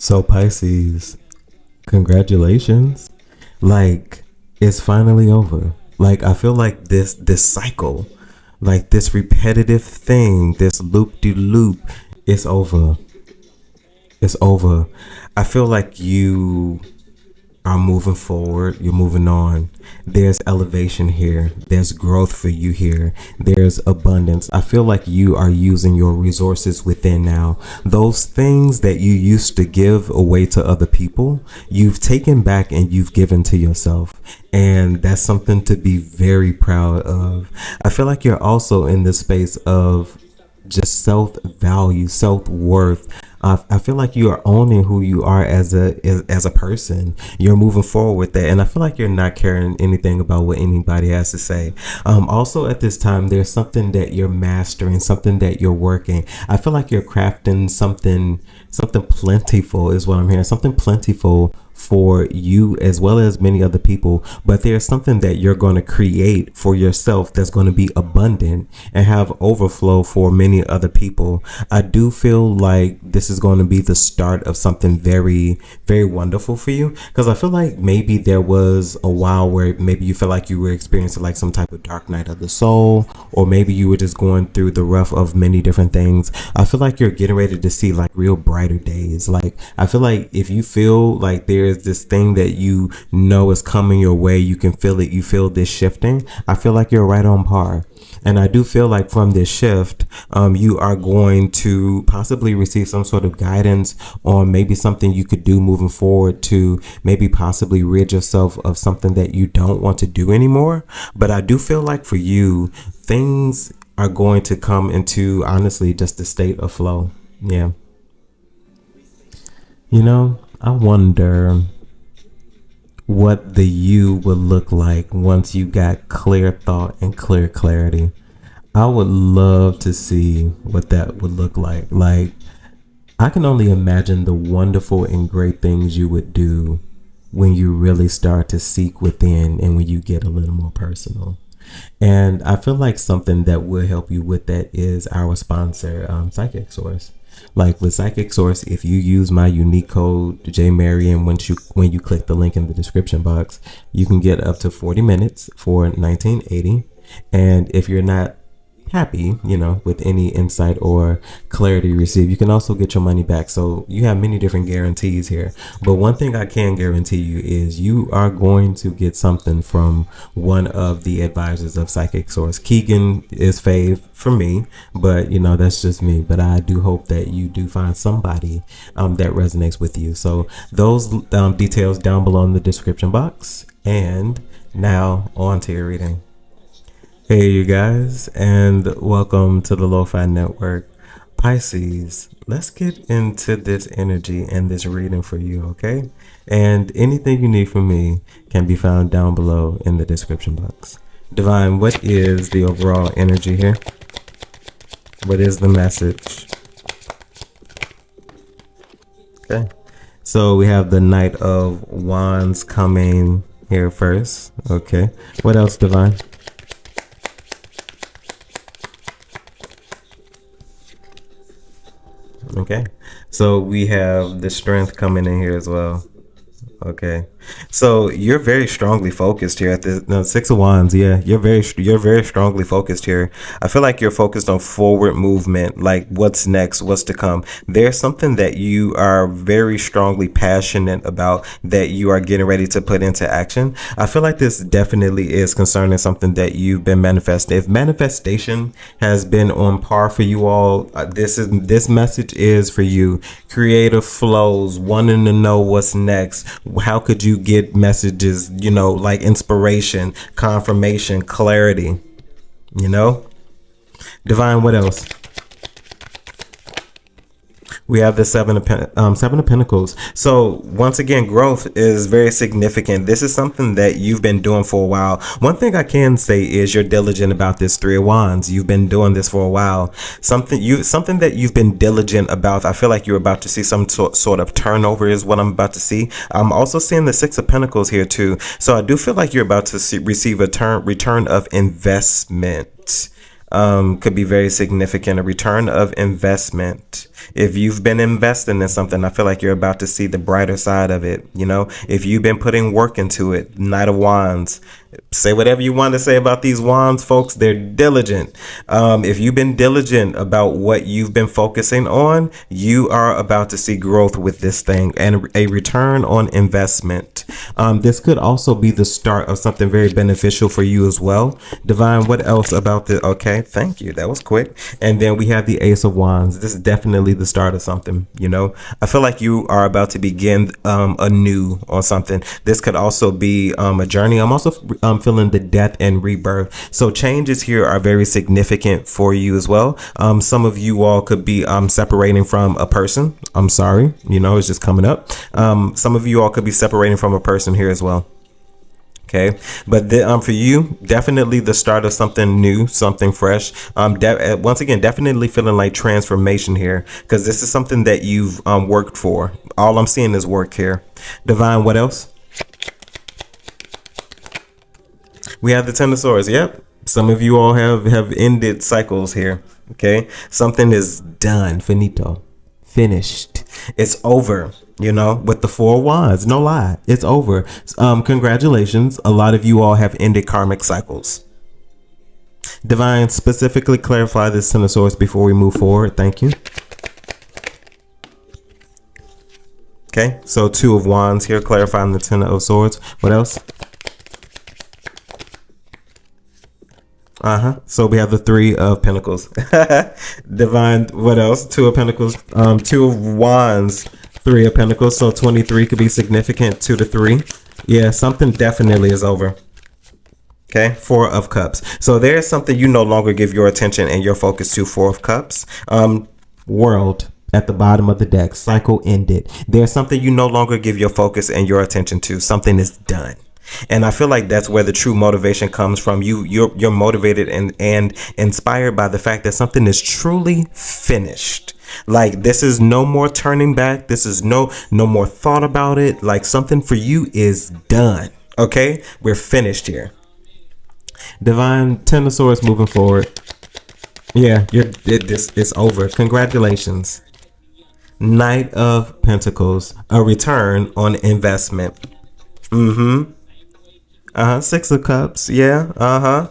So Pisces, congratulations. Like it's finally over. Like I feel like this cycle, like this repetitive thing, this loop de loop, it's over. It's over. I feel like you are moving forward, you're moving on. There's elevation here, there's growth for you here, there's abundance. I feel like you are using your resources within now. Those things that you used to give away to other people, you've taken back and you've given to yourself. And that's something to be very proud of. I feel like you're also in this space of just self value, self worth. I feel like you are owning who you are as a person. You're moving forward with that, and I feel like you're not caring anything about what anybody has to say. Also, at this time, there's something that you're mastering, something that you're working. I feel like you're crafting something plentiful is what I'm hearing. Something plentiful for you as well as many other people, but there's something that you're going to create for yourself that's going to be abundant and have overflow for many other people. I do feel like this is going to be the start of something very, very wonderful for you, because I feel like maybe there was a while where maybe you felt like you were experiencing like some type of dark night of the soul, or maybe you were just going through the rough of many different things. I feel like you're getting ready to see like real brighter days. Like I feel like if you feel like there's this thing that you know is coming your way, you can feel it, you feel this shifting, I feel like you're right on par. And I do feel like from this shift, you are going to possibly receive some sort of guidance on maybe something you could do moving forward to maybe possibly rid yourself of something that you don't want to do anymore. But I do feel like for you, things are going to come into honestly just a state of flow. Yeah. I wonder what the you would look like once you got clear thought and clear clarity. I would love to see what that would look like. Like, I can only imagine the wonderful and great things you would do when you really start to seek within and when you get a little more personal. And I feel like something that will help you with that is our sponsor, Psychic Source. Like with Psychic Source, if you use my unique code JMarian when you click the link in the description box, you can get up to 40 minutes for 1980. And if you're not happy, with any insight or clarity you receive, you can also get your money back. So you have many different guarantees here. But one thing I can guarantee you is you are going to get something from one of the advisors of Psychic Source. Keegan is fave for me, but that's just me. But I do hope that you do find somebody that resonates with you. So those details down below in the description box. And now on to your reading. Hey you guys, and welcome to the Lofi-Network. Pisces, let's get into this energy and this reading for you, okay? And anything you need from me can be found down below in the description box. Divine, what is the overall energy here? What is the message? Okay, so we have the Knight of Wands coming here first. Okay, what else, Divine? Okay, so we have the Strength coming in here as well. Okay, so you're very strongly focused here at the Six of Wands. Yeah, you're very strongly focused here. I feel like you're focused on forward movement, like what's next, what's to come. There's something that you are very strongly passionate about that you are getting ready to put into action. I feel like this definitely is concerning something that you've been manifesting. If manifestation has been on par for you all, this message is for you. Creative flows, wanting to know what's next. How could you get messages, like inspiration, confirmation, clarity, Divine, what else? We have the Seven of Pentacles. So once again, growth is very significant. This is something that you've been doing for a while. One thing I can say is you're diligent about this Three of Wands. You've been doing this for a while. Something that you've been diligent about. I feel like you're about to see some sort of turnover is what I'm about to see. I'm also seeing the Six of Pentacles here too. So I do feel like you're about to receive a return of investment. could be very significant. A return of investment. If you've been investing in something, I feel like you're about to see the brighter side of it. You know, if you've been putting work into it, Knight of Wands. Say whatever you want to say about these wands, folks. They're diligent. If you've been diligent about what you've been focusing on, you are about to see growth with this thing and a return on investment. This could also be the start of something very beneficial for you as well. Divine, what else about the? Okay, thank you. That was quick. And then we have the Ace of Wands. This is definitely the start of something. You know, I feel like you are about to begin anew on something. This could also be a journey. I'm also feeling the death and rebirth. So changes here are very significant for you as well. Some of you all could be separating from a person. I'm sorry, you know, it's just coming up. Some of you all could be separating from a person here as well. Okay, but for you, definitely the start of something new, something fresh. Once again, definitely feeling like transformation here, because this is something that you've worked for. All I'm seeing is work here. Divine, what else? We have the Ten of Swords. Yep. Some of you all have ended cycles here. Okay. Something is done. Finito. Finished. It's over. You know, with the Four of Wands. No lie. It's over. Congratulations. A lot of you all have ended karmic cycles. Divine, specifically clarify this Ten of Swords before we move forward. Thank you. Okay. So Two of Wands here, clarifying the Ten of Swords. What else? So we have the Three of Pentacles. Divine, what else? Two of Pentacles, Two of Wands, Three of Pentacles. So 23 could be significant. 2 to 3. Yeah, something definitely is over. Okay, Four of Cups. So there's something you no longer give your attention and your focus to. Four of Cups. World at the bottom of the deck. Cycle ended. There's something you no longer give your focus and your attention to. Something is done. And I feel like that's where the true motivation comes from. You're motivated and inspired by the fact that something is truly finished. Like, this is no more turning back. This is no more thought about it. Like, something for you is done. Okay, we're finished here. Divine, Ten of Swords, moving forward. Yeah, it's over. Congratulations. Knight of Pentacles, a return on investment. Six of Cups. Yeah.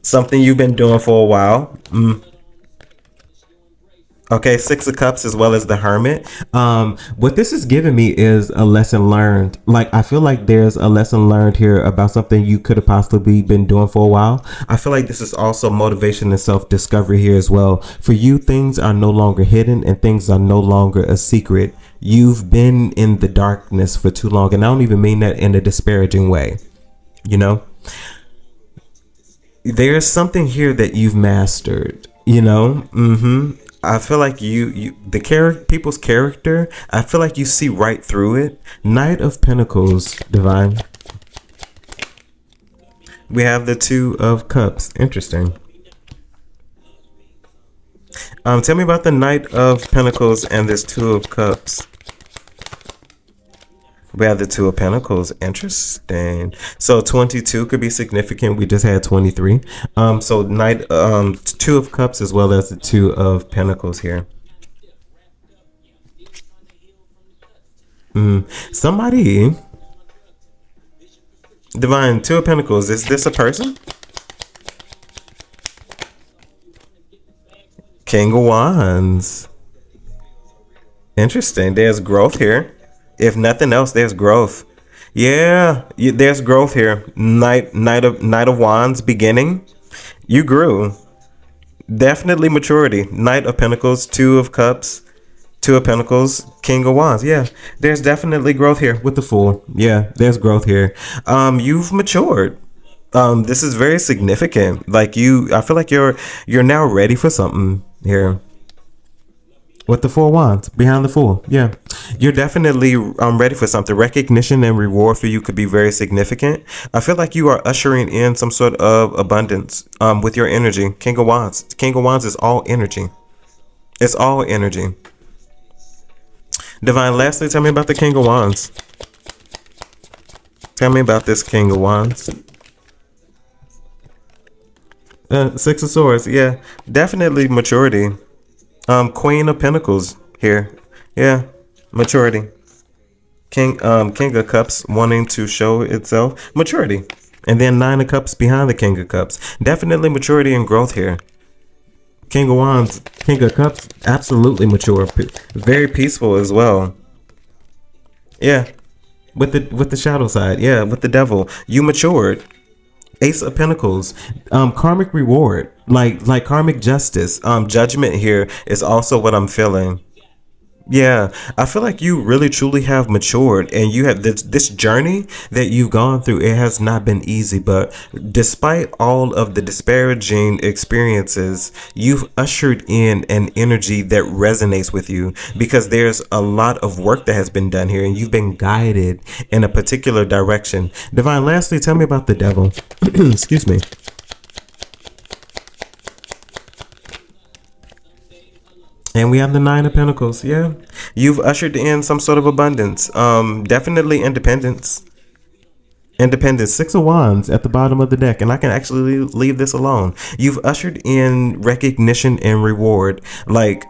Something you've been doing for a while. Okay, Six of Cups as well as the Hermit. What this is giving me is a lesson learned. Like, I feel like there's a lesson learned here about something you could have possibly been doing for a while. I feel like this is also motivation and self-discovery here as well. For you, things are no longer hidden and things are no longer a secret. You've been in the darkness for too long, and I don't even mean that in a disparaging way. You know, there's something here that you've mastered, you know. I feel like people's character, I feel like you see right through it. Knight of Pentacles, Divine. We have the Two of Cups. Interesting. Tell me about the Knight of Pentacles and this Two of Cups. We have the Two of Pentacles. Interesting. So 22 could be significant. We just had 23. So Two of Cups as well as the Two of Pentacles here. Somebody. Divine, Two of Pentacles. Is this a person? King of Wands. Interesting. There's growth here. If nothing else, there's growth. Yeah, there's growth here. Knight of Wands, beginning. You grew. Definitely maturity. Knight of Pentacles, Two of Cups, Two of Pentacles, King of Wands. Yeah, there's definitely growth here with the Fool. Yeah, there's growth here. You've matured. This is very significant. Like, I feel like you're now ready for something here. With the Four of Wands behind the Fool. Yeah, you're definitely ready for something. Recognition and reward for you could be very significant. I feel like you are ushering in some sort of abundance with your energy. King of Wands. King of Wands is all energy. It's all energy. Divine, lastly, tell me about the King of Wands. Tell me about this King of Wands. Six of Swords. Yeah, definitely maturity. Queen of Pentacles here. Yeah, maturity. King of Cups wanting to show itself. Maturity. And then Nine of Cups behind the King of Cups. Definitely maturity and growth here. King of Wands, King of Cups, absolutely mature. Very peaceful as well. Yeah. With the shadow side. Yeah, with the devil. You matured. Ace of Pentacles, karmic reward, like karmic justice, judgment here is also what I'm feeling. Yeah, I feel like you really truly have matured, and you have this journey that you've gone through. It has not been easy, but despite all of the disparaging experiences, you've ushered in an energy that resonates with you because there's a lot of work that has been done here, and you've been guided in a particular direction. Divine, lastly, tell me about the devil. Excuse me. And we have the Nine of Pentacles. Yeah. You've ushered in some sort of abundance. Definitely independence. Independence. Six of Wands at the bottom of the deck. And I can actually leave this alone. You've ushered in recognition and reward. Like,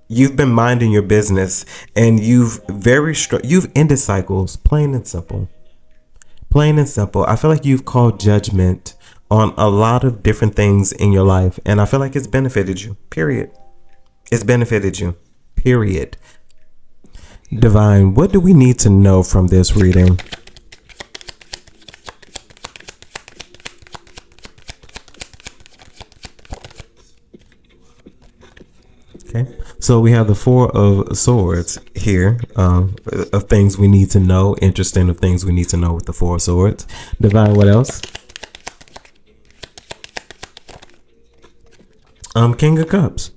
you've been minding your business, and you've ended cycles. Plain and simple. Plain and simple. I feel like you've called judgment on a lot of different things in your life, and I feel like it's benefited you. Period. It's benefited you. Period. Divine, what do we need to know from this reading? Okay, so we have the Four of Swords here, of things we need to know. Interesting, of things we need to know with the Four of Swords. Divine, what else? King of Cups.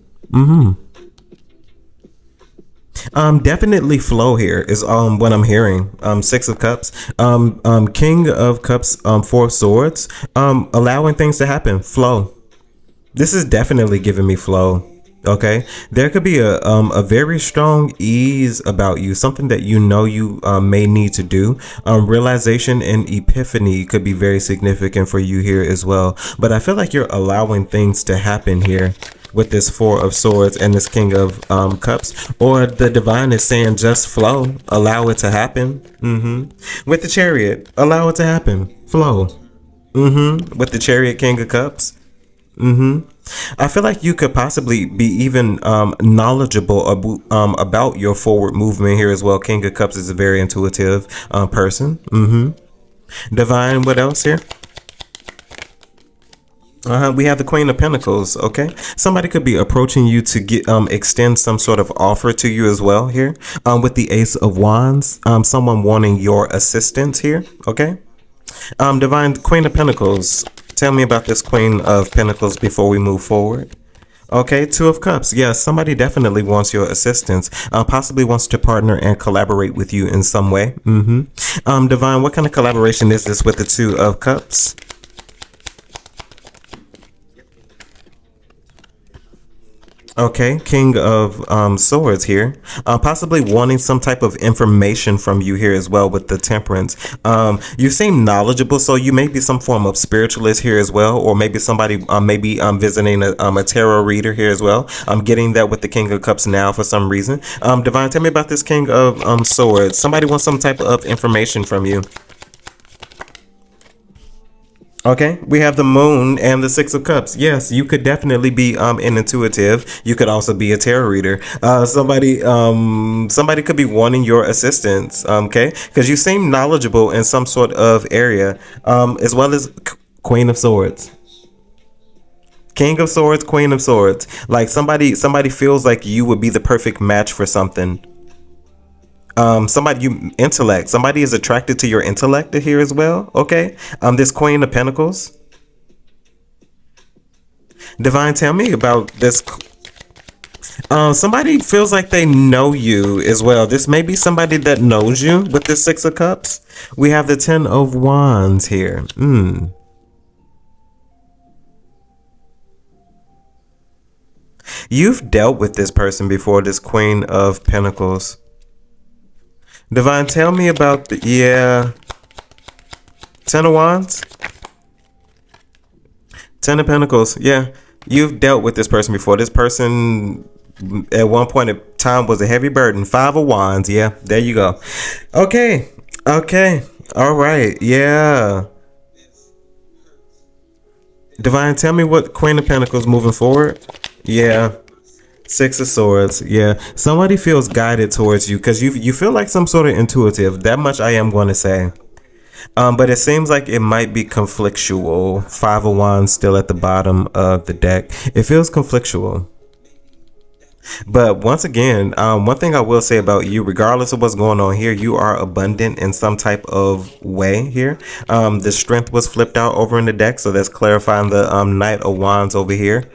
Definitely flow here is what I'm hearing. Six of Cups. King of Cups, Four of Swords. Allowing things to happen. Flow. This is definitely giving me flow. Okay, there could be a very strong ease about you, something that you know you may need to do. Realization and epiphany could be very significant for you here as well. But I feel like you're allowing things to happen here with this Four of Swords and this King of Cups. Or the Divine is saying just flow, allow it to happen. With the Chariot, allow it to happen, flow. With the Chariot, King of Cups. I feel like you could possibly be even knowledgeable about your forward movement here as well. King of Cups is a very intuitive person. Divine, what else here? We have the Queen of Pentacles. Okay, somebody could be approaching you to get extend some sort of offer to you as well here. With the Ace of Wands, someone wanting your assistance here. Okay, Divine, Queen of Pentacles. Tell me about this Queen of Pentacles before we move forward. Okay, Two of Cups. Yes, somebody definitely wants your assistance. Possibly wants to partner and collaborate with you in some way. Divine, what kind of collaboration is this with the Two of Cups? Okay, King of Swords here. Possibly wanting some type of information from you here as well with the Temperance. You seem knowledgeable, so you may be some form of spiritualist here as well, or maybe somebody visiting a tarot reader here as well. I'm getting that with the King of Cups now for some reason. Divine, tell me about this King of Swords. Somebody wants some type of information from you. Okay, we have the Moon and the Six of Cups. Yes, you could definitely be an intuitive. You could also be a tarot reader. Somebody could be wanting your assistance. Okay, because you seem knowledgeable in some sort of area, as well as Queen of Swords. King of Swords, Queen of Swords. Like somebody feels like you would be the perfect match for something. Somebody is attracted to your intellect here as well. Okay, this Queen of Pentacles. Divine, tell me about this. Somebody feels like they know you as well. This may be somebody that knows you with the Six of Cups. We have the Ten of Wands here. You've dealt with this person before, this Queen of Pentacles. Divine, tell me about Ten of Wands. Ten of Pentacles. Yeah, you've dealt with this person before. This person at one point in time was a heavy burden. Five of Wands. Yeah, there you go. Okay. Okay. All right. Yeah. Divine, tell me what Queen of Pentacles moving forward. Yeah. Six of Swords. Yeah. Somebody feels guided towards you because you feel like some sort of intuitive. That much I am going to say. But it seems like it might be conflictual. Five of Wands still at the bottom of the deck. It feels conflictual. But once again, one thing I will say about you, regardless of what's going on here, you are abundant in some type of way here. The Strength was flipped out over in the deck, so that's clarifying the Knight of Wands over here.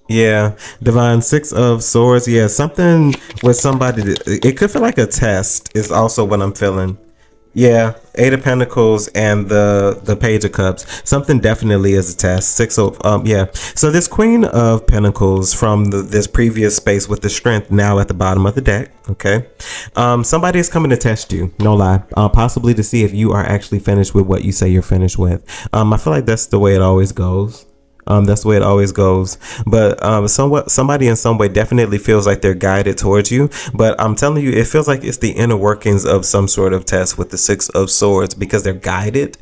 Yeah, Divine, Six of Swords. Yeah, something with somebody. It could feel like a test is also what I'm feeling. Yeah, Eight of Pentacles and the Page of Cups. Something definitely is a test. Six of yeah. So this Queen of Pentacles from this previous space with the Strength now at the bottom of the deck. Okay, somebody is coming to test you. No lie. Possibly to see if you are actually finished with what you say you're finished with. I feel like that's the way it always goes. That's the way it always goes. But somebody in some way definitely feels like they're guided towards you. But I'm telling you, it feels like it's the inner workings of some sort of test with the Six of Swords because they're guided,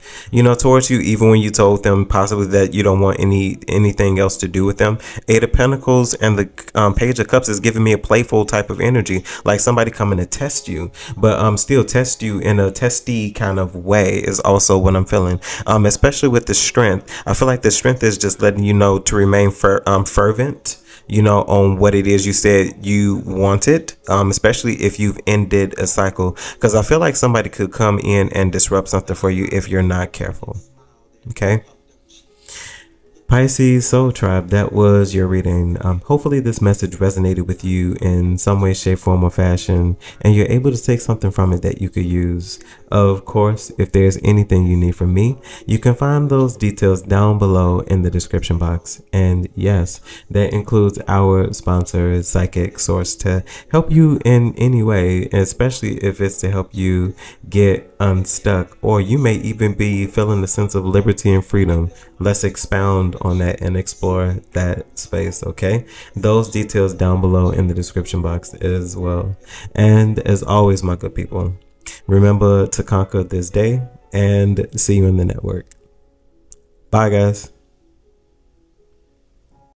towards you, even when you told them possibly that you don't want anything else to do with them. Eight of Pentacles and the Page of Cups is giving me a playful type of energy, like somebody coming to test you, but still test you in a testy kind of way is also what I'm feeling. Especially with the Strength, I feel like the Strength is just letting you know to remain fervent, on what it is you said you wanted, especially if you've ended a cycle, because I feel like somebody could come in and disrupt something for you if you're not careful. Okay. Pisces Soul Tribe, that was your reading. Hopefully this message resonated with you in some way, shape, form, or fashion, and you're able to take something from it that you could use. Of course, if there's anything you need from me, you can find those details down below in the description box. And yes, that includes our sponsor, Psychic Source, to help you in any way, especially if it's to help you get unstuck, or you may even be feeling a sense of liberty and freedom. Let's expound on that and explore that space. Okay, those details down below in the description box as well. And as always, my good people, remember to conquer this day, and see you in the network. Bye guys.